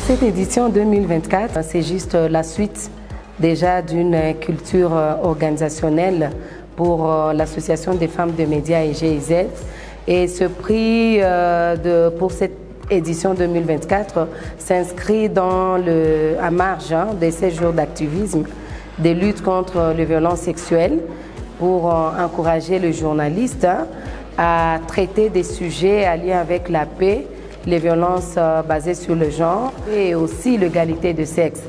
Cette édition 2024, c'est juste la suite déjà d'une culture organisationnelle pour l'Association des femmes de médias et GIZ. Et ce prix pour cette édition 2024 s'inscrit à marge des 16 jours d'activisme, des luttes contre les violences sexuelles pour encourager les journalistes à traiter des sujets en lien avec la paix, les violences basées sur le genre et aussi l'égalité de sexe.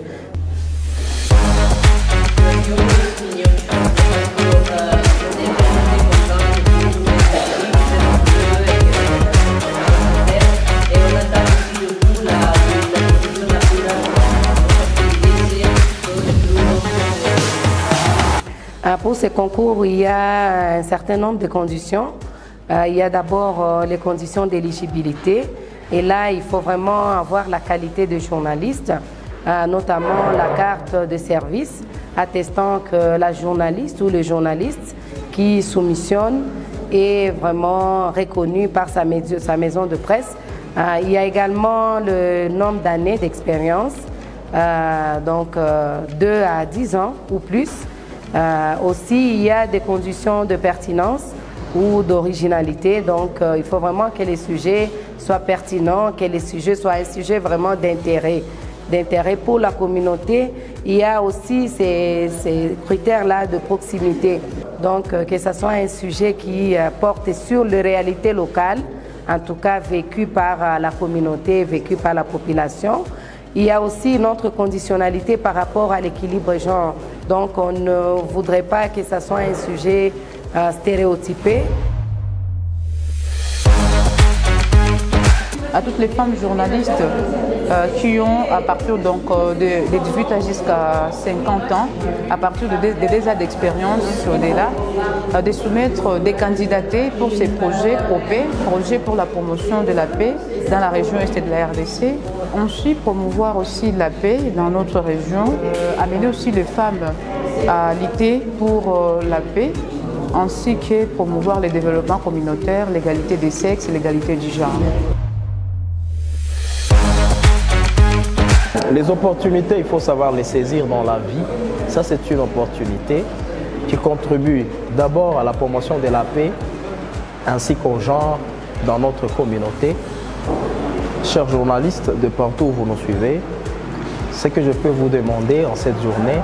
Pour ce concours, il y a un certain nombre de conditions. Il y a d'abord les conditions d'éligibilité. Et là, il faut vraiment avoir la qualité de journaliste, notamment la carte de service, attestant que la journaliste ou le journaliste qui soumissionne est vraiment reconnu par sa maison de presse. Il y a également le nombre d'années d'expérience, donc 2 à 10 ans ou plus. Aussi, il y a des conditions de pertinence ou d'originalité. Donc, il faut vraiment que les sujets soient pertinents, que les sujets soient un sujet vraiment d'intérêt pour la communauté. Il y a aussi ces critères-là de proximité. Donc, que ce soit un sujet qui porte sur les réalités locales, en tout cas vécues par la communauté, vécues par la population. Il y a aussi une autre conditionnalité par rapport à l'équilibre genre. Donc, on ne voudrait pas que ce soit un sujet stéréotypées. À toutes les femmes journalistes qui ont, à partir donc, de 18 ans jusqu'à 50 ans, à partir de 2 ans d'expérience au-delà, de soumettre des candidatés pour ces projets PROPAIX, projets pour la promotion de la paix dans la région est de la RDC. Ensuite, promouvoir aussi la paix dans notre région, amener aussi les femmes à lutter pour la paix, ainsi que promouvoir le développement communautaire, l'égalité des sexes et l'égalité du genre. Les opportunités, il faut savoir les saisir dans la vie. Ça, c'est une opportunité qui contribue d'abord à la promotion de la paix ainsi qu'au genre dans notre communauté. Chers journalistes, de partout où vous nous suivez, ce que je peux vous demander en cette journée,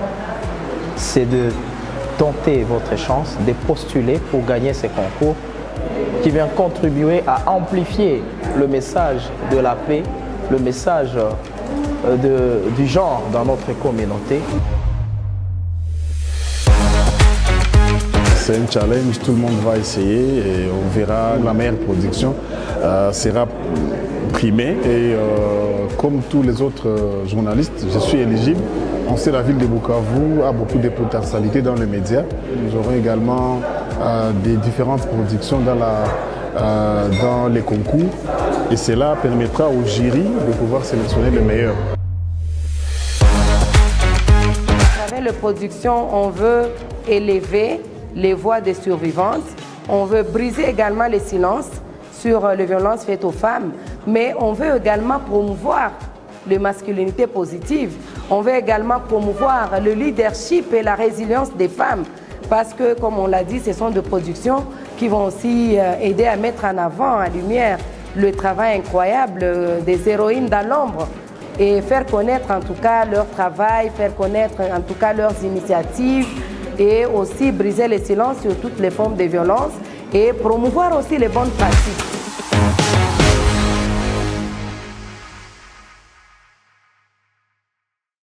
c'est de tenter votre chance, de postuler pour gagner ces concours qui vient contribuer à amplifier le message de la paix, le message du genre dans notre communauté. C'est un challenge, tout le monde va essayer et on verra la meilleure production sera primée. Et comme tous les autres journalistes, je suis éligible. On sait que la ville de Bukavu a beaucoup de potentialités dans les médias. Nous aurons également des différentes productions dans les concours et cela permettra au jury de pouvoir sélectionner les meilleurs. À travers la production, on veut élever les voix des survivantes. On veut briser également les silences sur les violences faites aux femmes, mais on veut également promouvoir la masculinité positive. On veut également promouvoir le leadership et la résilience des femmes parce que, comme on l'a dit, ce sont des productions qui vont aussi aider à mettre en avant, en lumière, le travail incroyable des héroïnes dans l'ombre et faire connaître en tout cas leur travail, faire connaître en tout cas leurs initiatives et aussi briser les silences sur toutes les formes de violence et promouvoir aussi les bonnes pratiques.